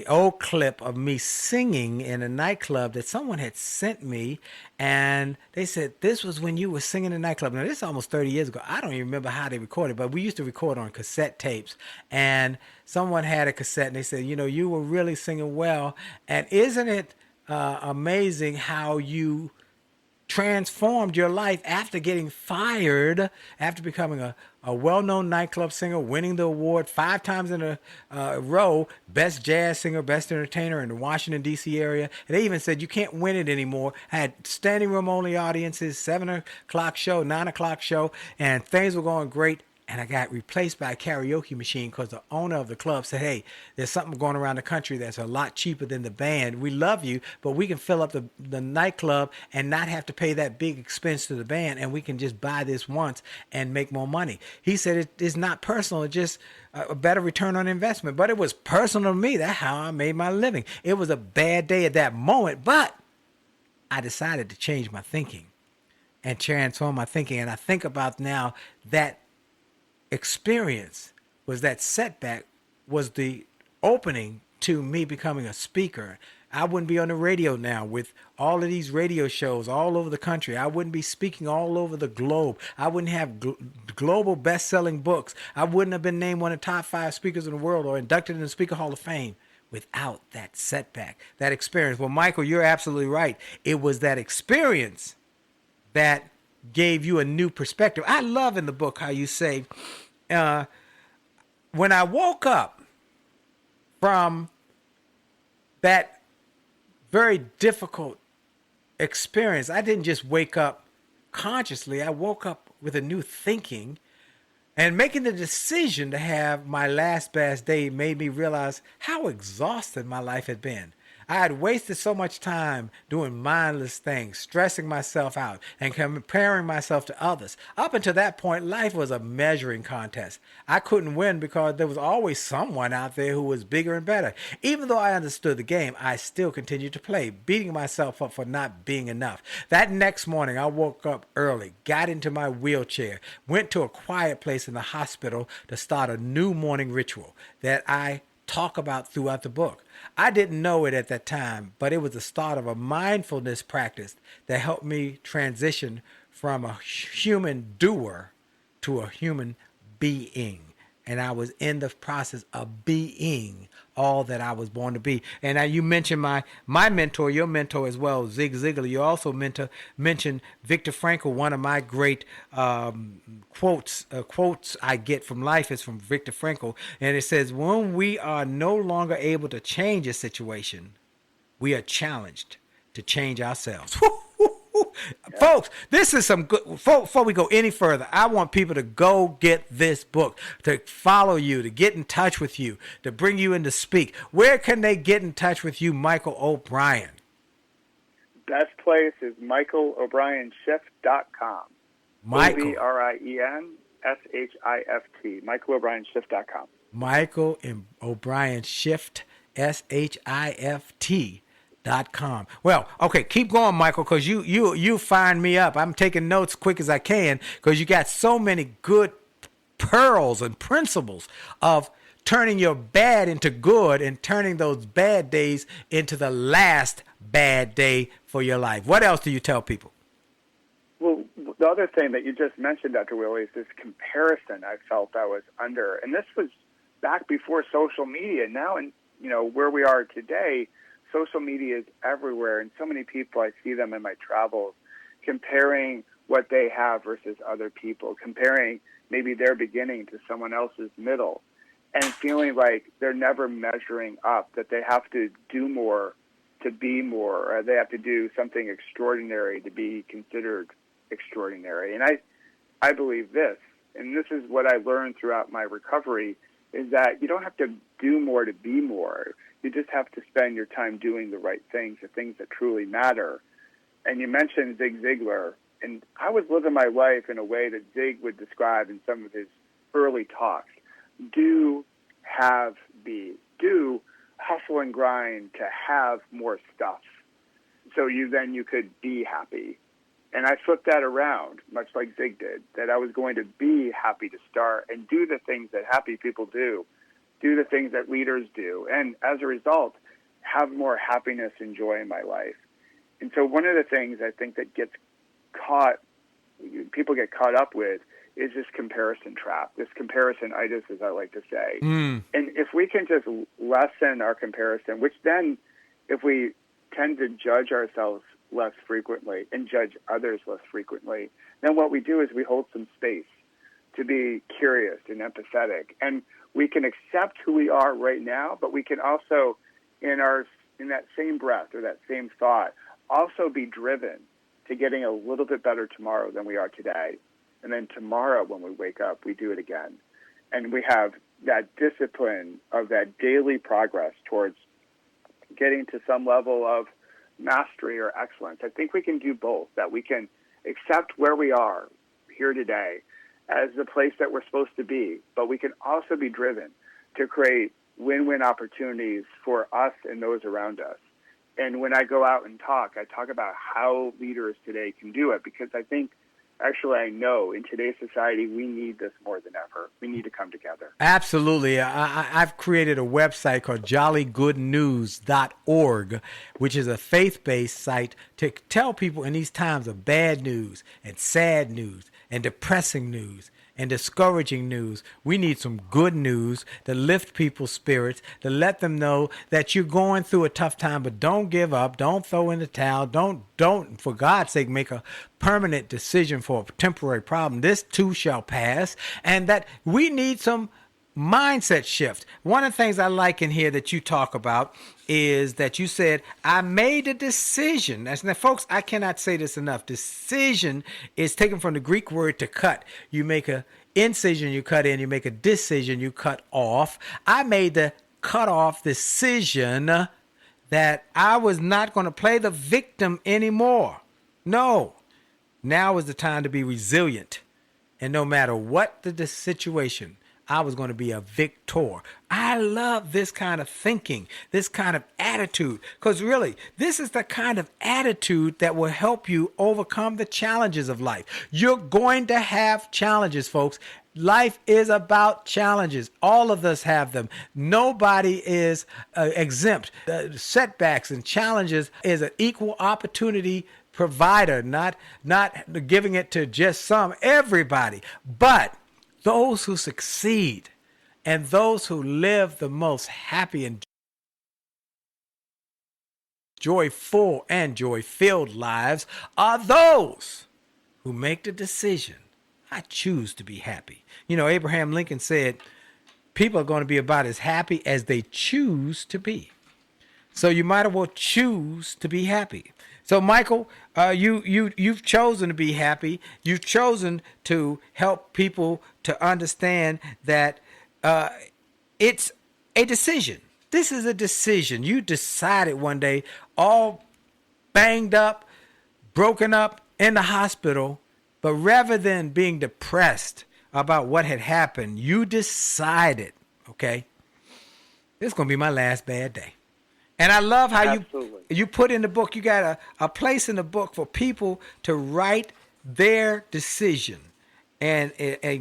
old clip of me singing in a nightclub that someone had sent me, and they said, this was when you were singing in a nightclub. Now, this is almost 30 years ago. I don't even remember how they recorded, but we used to record on cassette tapes, and someone had a cassette, and they said, you were really singing well, and isn't it amazing how you transformed your life after getting fired, after becoming a well-known nightclub singer, winning the award 5 times in a row, best jazz singer, best entertainer in the Washington, D.C. area. And they even said you can't win it anymore. I had standing room only audiences, 7 o'clock show, 9 o'clock show, and things were going great. And I got replaced by a karaoke machine because the owner of the club said, hey, there's something going around the country that's a lot cheaper than the band. We love you, but we can fill up the nightclub and not have to pay that big expense to the band, and we can just buy this once and make more money. He said it's not personal, it's just a better return on investment. But it was personal to me. That's how I made my living. It was a bad day at that moment, but I decided to change my thinking and transform my thinking. And I think about now that experience was that setback was the opening to me becoming a speaker. I wouldn't be on the radio now with all of these radio shows all over the country. I wouldn't be speaking all over the globe. I wouldn't have global best-selling books. I wouldn't have been named one of the top 5 speakers in the world or inducted in the Speaker Hall of Fame without that setback, that experience. Well, Michael, you're absolutely right. It was that experience that gave you a new perspective. I love in the book how you say, when I woke up from that very difficult experience, I didn't just wake up consciously. I woke up with a new thinking, and making the decision to have my last best day made me realize how exhausted my life had been. I had wasted so much time doing mindless things, stressing myself out, and comparing myself to others. Up until that point, life was a measuring contest. I couldn't win because there was always someone out there who was bigger and better. Even though I understood the game, I still continued to play, beating myself up for not being enough. That next morning, I woke up early, got into my wheelchair, went to a quiet place in the hospital to start a new morning ritual that I talk about throughout the book. I didn't know it at that time, but it was the start of a mindfulness practice that helped me transition from a human doer to a human being. And I was in the process of being all that I was born to be. And now you mentioned my mentor, your mentor as well, Zig Ziglar. You also mentioned Viktor Frankl. One of my great quotes I get from life is from Viktor Frankl. And it says, when we are no longer able to change a situation, we are challenged to change ourselves. Folks, this is some good. Before we go any further, I want people to go get this book, to follow you, to get in touch with you, to bring you in to speak. Where can they get in touch with you, Michael O'Brien? Best place is michaelobrienshift.com. Michael. OBRIENSHIFT. michaelobrienshift.com. Michael O'Brien Shift, SHIFT.com. Well, okay, keep going, Michael, because you find me up. I'm taking notes quick as I can because you got so many good pearls and principles of turning your bad into good and turning those bad days into the last bad day for your life. What else do you tell people? Well, the other thing that you just mentioned, Dr. Willie, is this comparison I felt I was under. And this was back before social media. Now, where we are today, social media is everywhere, and so many people, I see them in my travels, comparing what they have versus other people, comparing, maybe their beginning to someone else's middle, and feeling like they're never measuring up, that they have to do more to be more, or they have to do something extraordinary to be considered extraordinary. And I believe this, and this is what I learned throughout my recovery, is that you don't have to do more to be more. You just have to spend your time doing the right things, the things that truly matter. And you mentioned Zig Ziglar, and I was living my life in a way that Zig would describe in some of his early talks. Do, have, be. Do, hustle and grind to have more stuff, so you could be happy. And I flipped that around, much like Zig did, that I was going to be happy to start and do the things that happy people do the things that leaders do, and as a result, have more happiness and joy in my life. And so one of the things I think that people get caught up with is this comparison trap, this comparison-itis, as I like to say. And if we can just lessen our comparison, which then, if we tend to judge ourselves less frequently and judge others less frequently, then what we do is we hold some space to be curious and empathetic. And we can accept who we are right now, but we can also, in that same breath or that same thought, also be driven to getting a little bit better tomorrow than we are today. And then tomorrow when we wake up, we do it again. And we have that discipline of that daily progress towards getting to some level of mastery or excellence. I think we can do both, that we can accept where we are here today as the place that we're supposed to be, but we can also be driven to create win-win opportunities for us and those around us. And when I go out and I talk about how leaders today can do it, because I know in today's society, we need this more than ever. We need to come together. Absolutely. I've created a website called jollygoodnews.org, which is a faith-based site to tell people in these times of bad news and sad news and depressing news and discouraging news, we need some good news to lift people's spirits, to let them know that you're going through a tough time, but don't give up, don't throw in the towel, don't, for God's sake, make a permanent decision for a temporary problem. This too shall pass, and that we need some mindset shift. One of the things I like in here that you talk about is that you said, I made a decision. Now, folks, I cannot say this enough. Decision is taken from the Greek word to cut. You make a incision, you cut in. You make a decision, you cut off. I made the cut off decision that I was not going to play the victim anymore. No. Now is the time to be resilient. And no matter what the situation, I was going to be a victor. I love this kind of thinking, this kind of attitude, because really, this is the kind of attitude that will help you overcome the challenges of life. You're going to have challenges, folks. Life is about challenges. All of us have them. Nobody is exempt. Setbacks and challenges is an equal opportunity provider, not giving it to just some, everybody. But those who succeed and those who live the most happy and joyful and joy-filled lives are those who make the decision, I choose to be happy. You know, Abraham Lincoln said, people are going to be about as happy as they choose to be. So you might as well choose to be happy. So, Michael, you've chosen to be happy. You've chosen to help people to understand that it's a decision. This is a decision. You decided one day, all banged up, broken up in the hospital, but rather than being depressed about what had happened, you decided, okay, this is going to be my last bad day. And I love how you put in the book, you got a place in the book for people to write their decision and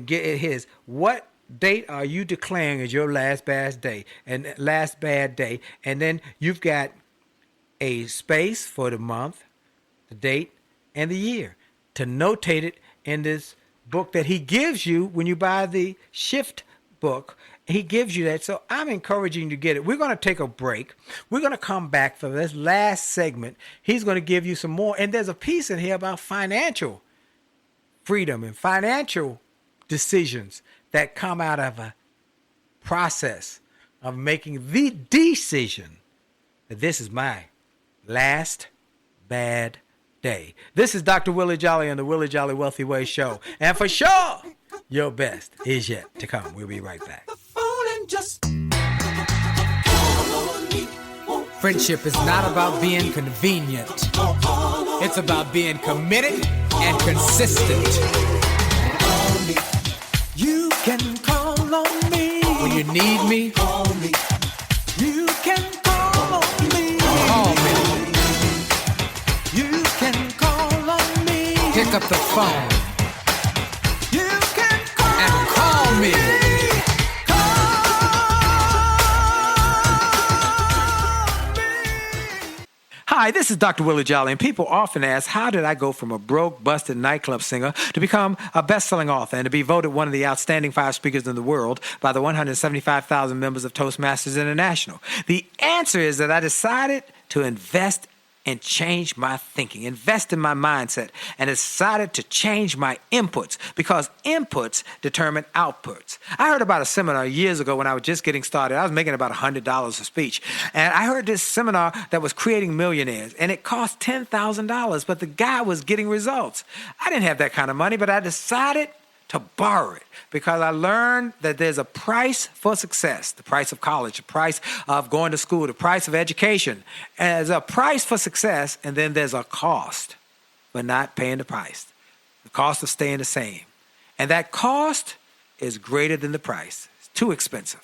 get his. What date are you declaring as your last bad day? And then you've got a space for the month, the date, and the year to notate it in this book that he gives you when you buy the Shift book. He gives you that. So I'm encouraging you to get it. We're going to take a break. We're going to come back for this last segment. He's going to give you some more. And there's a piece in here about financial freedom and financial decisions that come out of a process of making the decision that this is my last bad day. This is Dr. Willie Jolley on the Willie Jolley Wealthy Way Show. And for sure, your best is yet to come. We'll be right back. Friendship is not about being convenient. It's about being committed and consistent. You can call on me. When you need me, Call me. You can call on me. call me. You can call on me. Pick up the phone You can call and call me. Hi, this is Dr. Willie Jolley, and people often ask, how did I go from a broke, busted nightclub singer to become a best-selling author and to be voted one of the outstanding 5 speakers in the world by the 175,000 members of Toastmasters International? The answer is that I decided to invest and change my thinking, invest in my mindset, and decided to change my inputs because inputs determine outputs. I heard about a seminar years ago when I was just getting started. I was making about $100 a speech. And I heard this seminar that was creating millionaires, and it cost $10,000, but the guy was getting results. I didn't have that kind of money, but I decided to borrow it because I learned that there's a price for success, the price of college, the price of going to school, the price of education. And there's a price for success, and then there's a cost for not paying the price, the cost of staying the same. And that cost is greater than the price. It's too expensive.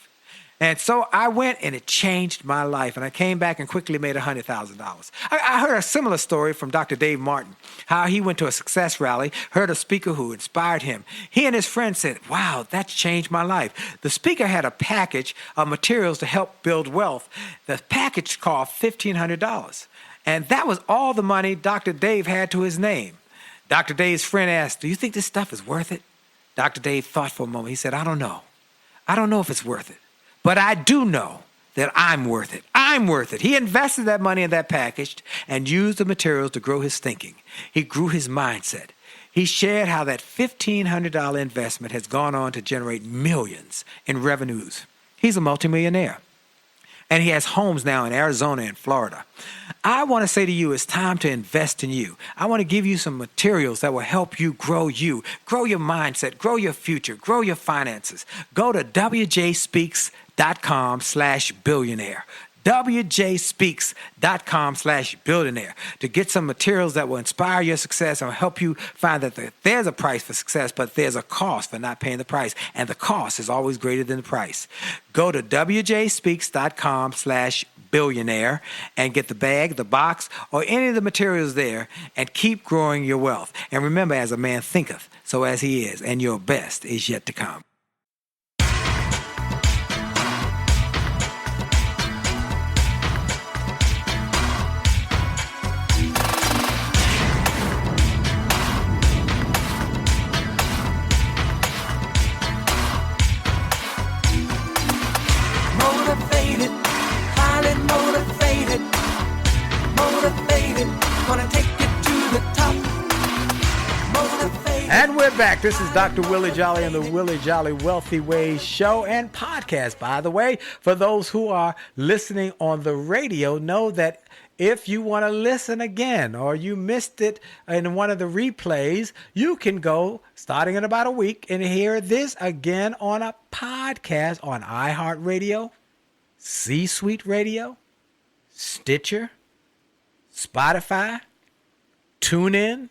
And so I went and it changed my life. And I came back and quickly made $100,000. I heard a similar story from Dr. Dave Martin, how he went to a success rally, heard a speaker who inspired him. He and his friend said, wow, that's changed my life. The speaker had a package of materials to help build wealth. The package cost $1,500. And that was all the money Dr. Dave had to his name. Dr. Dave's friend asked, do you think this stuff is worth it? Dr. Dave thought for a moment. He said, I don't know. I don't know if it's worth it. But I do know that I'm worth it. I'm worth it. He invested that money in that package and used the materials to grow his thinking. He grew his mindset. He shared how that $1,500 investment has gone on to generate millions in revenues. He's a multimillionaire. And he has homes now in Arizona and Florida. I want to say to you, it's time to invest in you. I want to give you some materials that will help you, grow your mindset, grow your future, grow your finances. Go to wjspeaks.com/billionaire. wjspeaks.com/billionaire to get some materials that will inspire your success and help you find that there's a price for success, but there's a cost for not paying the price. And the cost is always greater than the price. Go to wjspeaks.com/billionaire and get the bag, the box, or any of the materials there and keep growing your wealth. And remember, as a man thinketh, so as he is, and your best is yet to come. Motivated, highly motivated, gonna take you to the top. Motivated. And we're back. This is Dr. Willie Jolley and the Willie Jolley Wealthy Ways show and podcast. By the way, for those who are listening on the radio, know that if you want to listen again or you missed it in one of the replays, you can go starting in about a week and hear this again on a podcast on iHeartRadio, C-Suite Radio, Stitcher, Spotify, TuneIn,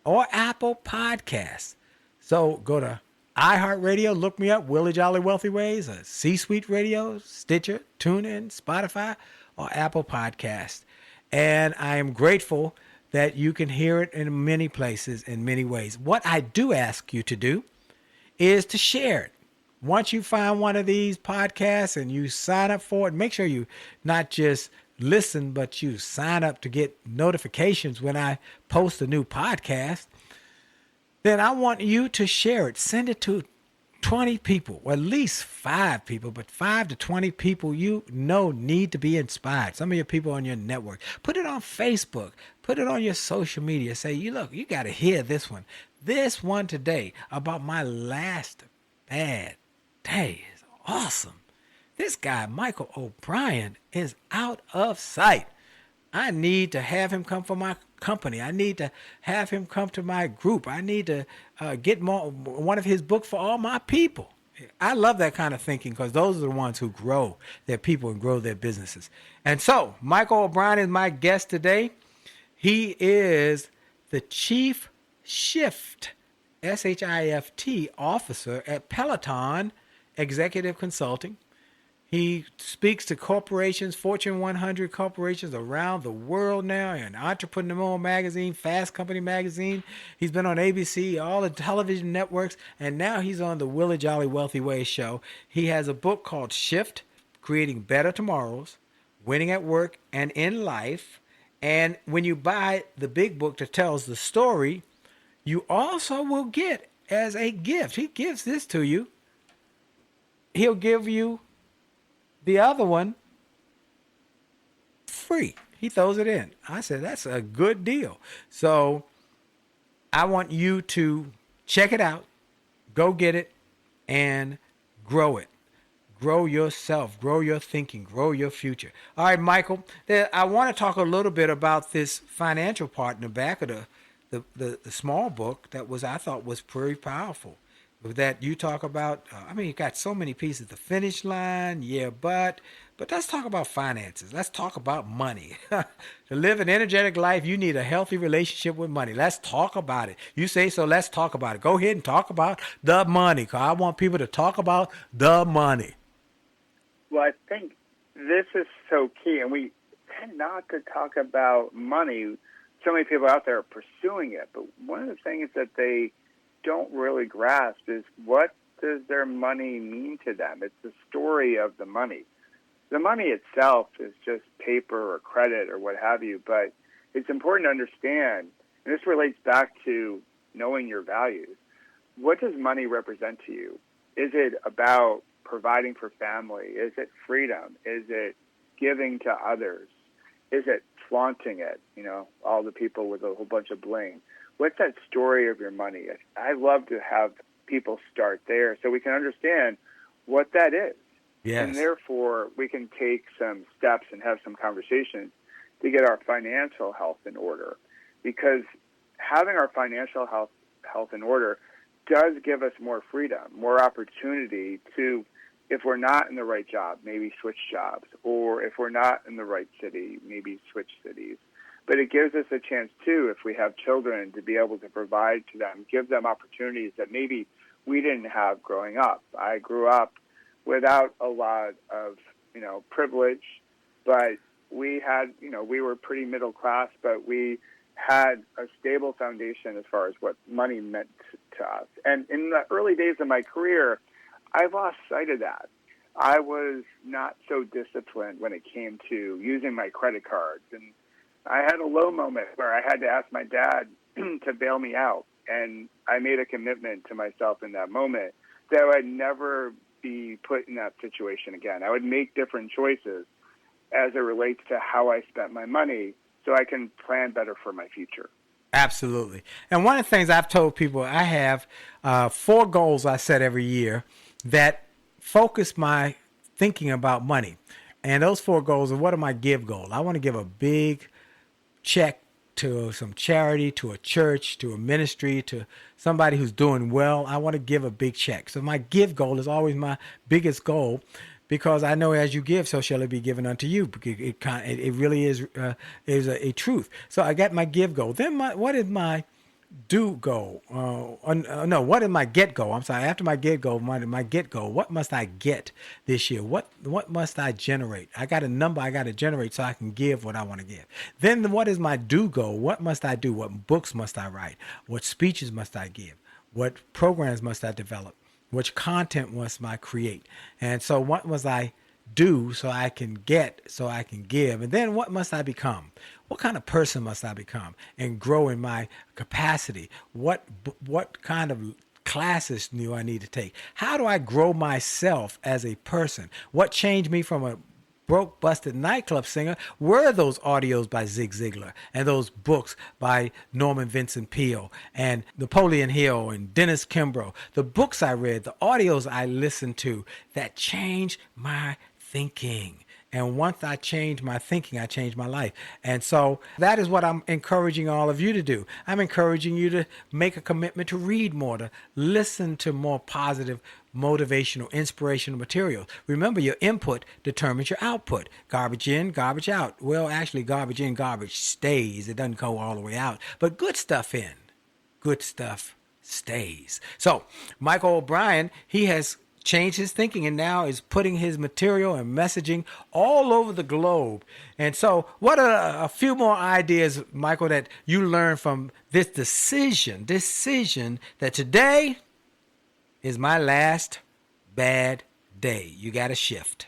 or Apple Podcasts. So go to iHeartRadio, look me up, Willie Jolley Wealthy Ways, or C-Suite Radio, Stitcher, TuneIn, Spotify, or Apple Podcasts. And I am grateful that you can hear it in many places, in many ways. What I do ask you to do is to share it. Once you find one of these podcasts and you sign up for it, make sure you not just listen, but you sign up to get notifications when I post a new podcast. Then I want you to share it. Send it to 20 people, or at least 5 people, but 5 to 20 people you know need to be inspired. Some of your people on your network. Put it on Facebook. Put it on your social media. Say, you got to hear this one. This one today about my last bad day is awesome. This guy, Michael O'Brien, is out of sight. I need to have him come for my company. I need to have him come to my group. I need to get one of his books for all my people. I love that kind of thinking because those are the ones who grow their people and grow their businesses. And so Michael O'Brien is my guest today. He is the Chief Shift, SHIFT officer at Peloton Executive Consulting. He speaks to corporations, Fortune 100 corporations around the world now, in Entrepreneur Magazine, Fast Company Magazine. He's been on ABC, all the television networks, and now he's on the Willie Jolley Wealthy Ways show. He has a book called Shift, Creating Better Tomorrows, Winning at Work and in Life. And when you buy the big book that tells the story, you also will get as a gift. He gives this to you. He'll give you the other one free. He throws it in. I said, that's a good deal. So I want you to check it out, go get it, and grow it. Grow yourself, grow your thinking, grow your future. All right, Michael, I want to talk a little bit about this financial part in the back of the small book that I thought was pretty powerful. That you talk about, you got so many pieces. The finish line, but let's talk about finances. Let's talk about money. To live an energetic life, you need a healthy relationship with money. Let's talk about it. You say so, let's talk about it. Go ahead and talk about the money, because I want people to talk about the money. Well, I think this is so key, and we tend not to talk about money. So many people out there are pursuing it, but one of the things that they don't really grasp is, what does their money mean to them? It's the story of the money. The money itself is just paper or credit or what have you, but it's important to understand, and this relates back to knowing your values. What does money represent to you? Is it about providing for family? Is it freedom? Is it giving to others? Is it flaunting it? All the people with a whole bunch of bling. What's that story of your money? I love to have people start there so we can understand what that is. Yes. And therefore, we can take some steps and have some conversations to get our financial health in order. Because having our financial health in order does give us more freedom, more opportunity to, if we're not in the right job, maybe switch jobs, or if we're not in the right city, maybe switch cities. But it gives us a chance, too, if we have children, to be able to provide to them, give them opportunities that maybe we didn't have growing up. I grew up without a lot of, privilege, but we had, we were pretty middle class, but we had a stable foundation as far as what money meant to us. And in the early days of my career, I lost sight of that. I was not so disciplined when it came to using my credit cards, and I had a low moment where I had to ask my dad to bail me out, and I made a commitment to myself in that moment that I would never be put in that situation again. I would make different choices as it relates to how I spent my money so I can plan better for my future. Absolutely. And one of the things I've told people, I have 4 goals I set every year that focus my thinking about money. And those 4 goals are, what are my give goals? I want to give a big check to some charity, to a church, to a ministry, to somebody who's doing well. I want to give a big check. So my give goal is always my biggest goal, because I know as you give, so shall it be given unto you. It really is a truth. So I got my give goal. Then what is my do goal? What is my get goal? I'm sorry. After my get goal, my get goal. What must I get this year? What must I generate? I got a number I got to generate so I can give what I want to give. Then what is my do goal? What must I do? What books must I write? What speeches must I give? What programs must I develop? Which content must I create? And so what must I do so I can get, so I can give? And then what must I become? What kind of person must I become and grow in my capacity? What kind of classes do I need to take? How do I grow myself as a person? What changed me from a broke, busted nightclub singer were those audios by Zig Ziglar and those books by Norman Vincent Peale and Napoleon Hill and Dennis Kimbrough. The books I read, the audios I listened to that changed my thinking. And once I changed my thinking, I changed my life. And so that is what I'm encouraging all of you to do. I'm encouraging you to make a commitment to read more, to listen to more positive, motivational, inspirational material. Remember, your input determines your output. Garbage in, garbage out. Well, actually, garbage in, garbage stays. It doesn't go all the way out. But good stuff in, good stuff stays. So Michael O'Brien, he has changed his thinking and now is putting his material and messaging all over the globe. And so what are a few more ideas, Michael, that you learned from this decision that today is my last bad day? You got to shift.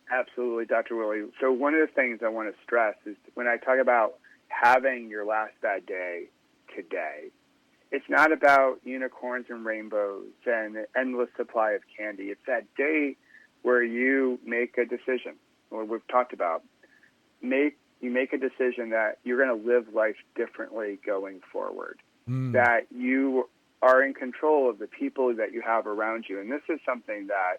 Absolutely, Dr. Willie. So one of the things I want to stress is when I talk about having your last bad day today, it's not about unicorns and rainbows and an endless supply of candy. It's that day where you make a decision, or we've talked about, you make a decision that you're going to live life differently going forward, that you are in control of the people that you have around you. And this is something that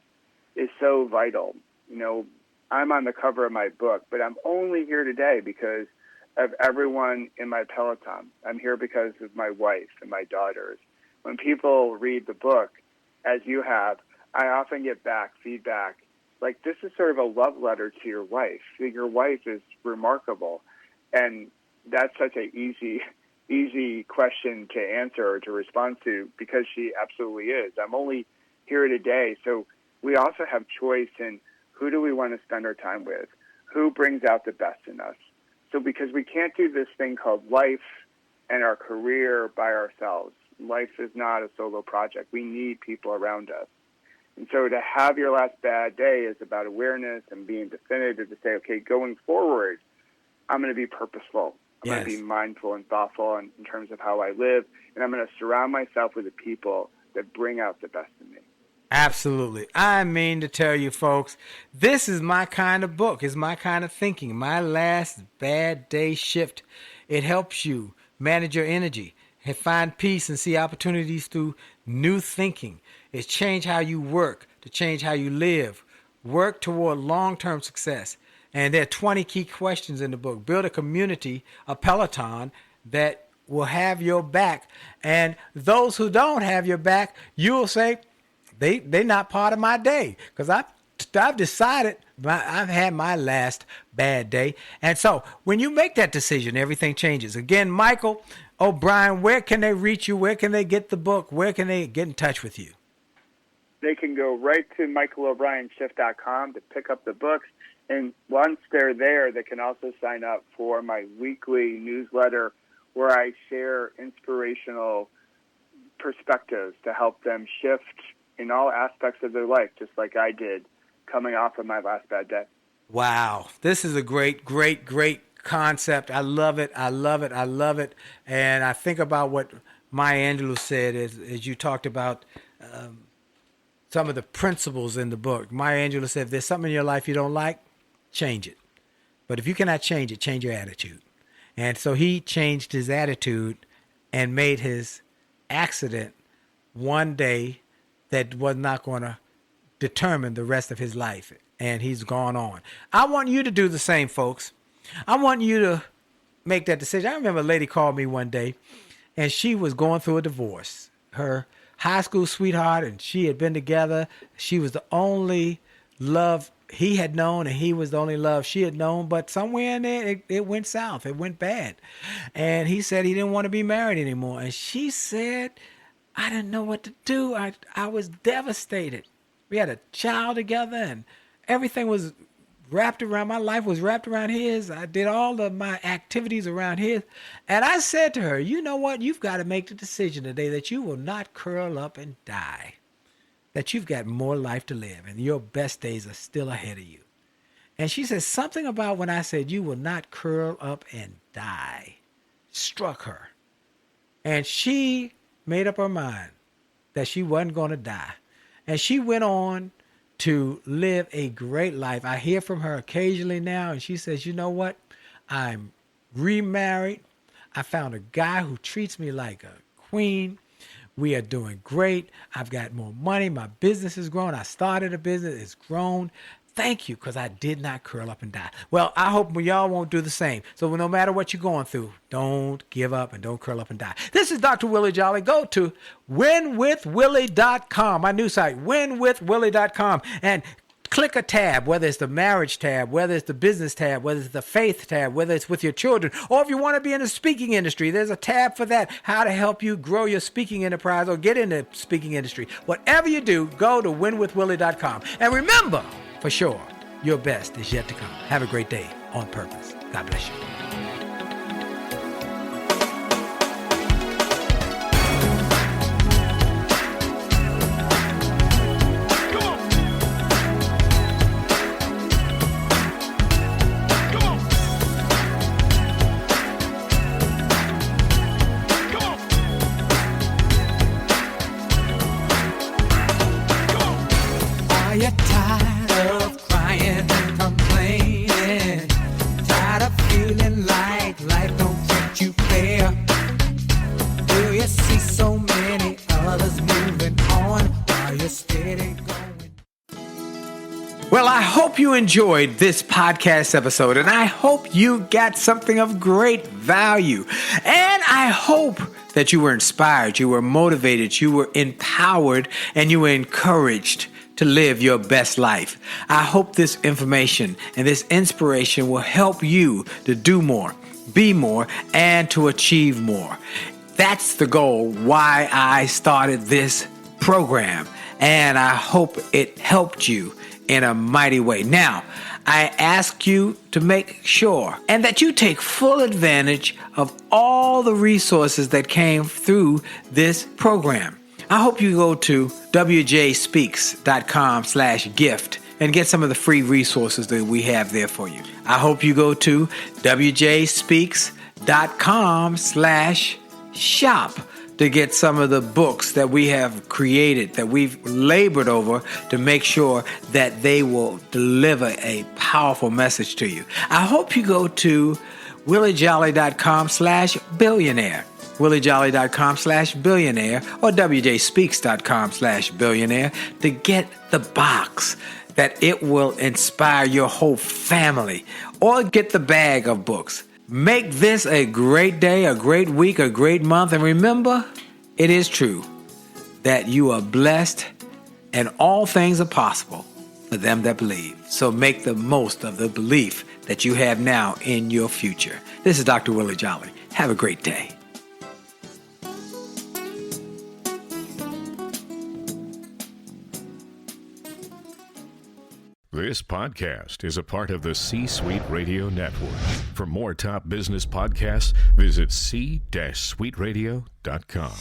is so vital. You know, I'm on the cover of my book, but I'm only here today because of everyone in my Peloton. I'm here because of my wife and my daughters. When people read the book, as you have, I often get back feedback like, this is sort of a love letter to your wife. Your wife is remarkable. And that's such an easy question to answer or to respond to, because she absolutely is. I'm only here today. So we also have choice in who do we want to spend our time with, who brings out the best in us. So because we can't do this thing called life and our career by ourselves. Life is not a solo project. We need people around us. And so to have your last bad day is about awareness and being definitive to say, okay, going forward, I'm going to be purposeful. I'm going to be mindful and thoughtful in terms of how I live, and I'm going to surround myself with the people that bring out the best in me. Absolutely. I mean to tell you, folks, this is my kind of book. It's my kind of thinking. My last bad day shift. It helps you manage your energy and find peace and see opportunities through new thinking. It's change how you work, to change how you live, work toward long-term success. And there are 20 key questions in the book. Build a community, a Peloton that will have your back. And those who don't have your back, you'll say, they're not part of my day, because I've decided I've had my last bad day. And so when you make that decision, everything changes. Again, Michael O'Brien, where can they reach you? Where can they get the book? Where can they get in touch with you? They can go right to michaelobrienshift.com to pick up the books. And once they're there, they can also sign up for my weekly newsletter where I share inspirational perspectives to help them shift in all aspects of their life, just like I did coming off of my last bad day. Wow. This is a great concept. I love it. I love it. I love it. And I think about what Maya Angelou said as you talked about some of the principles in the book. Maya Angelou said, if there's something in your life you don't like, change it. But if you cannot change it, change your attitude. And so he changed his attitude and made his accident one day that was not going to determine the rest of his life. And he's gone on. I want you to do the same, folks. I want you to make that decision. I remember a lady called me one day, and she was going through a divorce. Her high school sweetheart, and she had been together. She was the only love he had known, and he was the only love she had known. But somewhere in there, it went south. It went bad. And he said he didn't want to be married anymore. And she said, I didn't know what to do. I was devastated. We had a child together, and everything was wrapped around, my life was wrapped around his. I did all of my activities around his. And I said to her, you know what? You've got to make the decision today that you will not curl up and die, that you've got more life to live, and your best days are still ahead of you. And she said something about when I said you will not curl up and die struck her. And she made up her mind that she wasn't going to die. And she went on to live a great life. I hear from her occasionally now, and she says, you know what? I'm remarried. I found a guy who treats me like a queen. We are doing great. I've got more money. My business has grown. I started a business. It's grown. Thank you, because I did not curl up and die. Well, I hope y'all won't do the same. So no matter what you're going through, don't give up and don't curl up and die. This is Dr. Willie Jolley. Go to winwithwillie.com, my new site, winwithwillie.com, and click a tab, whether it's the marriage tab, whether it's the business tab, whether it's the faith tab, whether it's with your children, or if you want to be in the speaking industry, there's a tab for that, how to help you grow your speaking enterprise or get in the speaking industry. Whatever you do, go to winwithwillie.com. And remember, for sure, your best is yet to come. Have a great day on purpose. God bless you. Are you tired of crying and complaining? Tired of feeling like life don't treat you fair? Do you see so many others moving on while you're steady going? Well, I hope you enjoyed this podcast episode, and I hope you got something of great value. And I hope that you were inspired, you were motivated, you were empowered, and you were encouraged to live your best life. I hope this information and this inspiration will help you to do more, be more, and to achieve more. That's the goal why I started this program, and I hope it helped you in a mighty way. Now, I ask you to make sure and that you take full advantage of all the resources that came through this program. I hope you go to wjspeaks.com/gift and get some of the free resources that we have there for you. I hope you go to wjspeaks.com/shop to get some of the books that we have created, that we've labored over to make sure that they will deliver a powerful message to you. I hope you go to williejolly.com/billionaire. williejolly.com/billionaire or wjspeaks.com/billionaire to get the box that it will inspire your whole family, or get the bag of books. Make this a great day, a great week, a great month. And remember, it is true that you are blessed and all things are possible for them that believe. So make the most of the belief that you have now in your future. This is Dr. Willie Jolley. Have a great day. This podcast is a part of the C-Suite Radio Network. For more top business podcasts, visit c-suiteradio.com.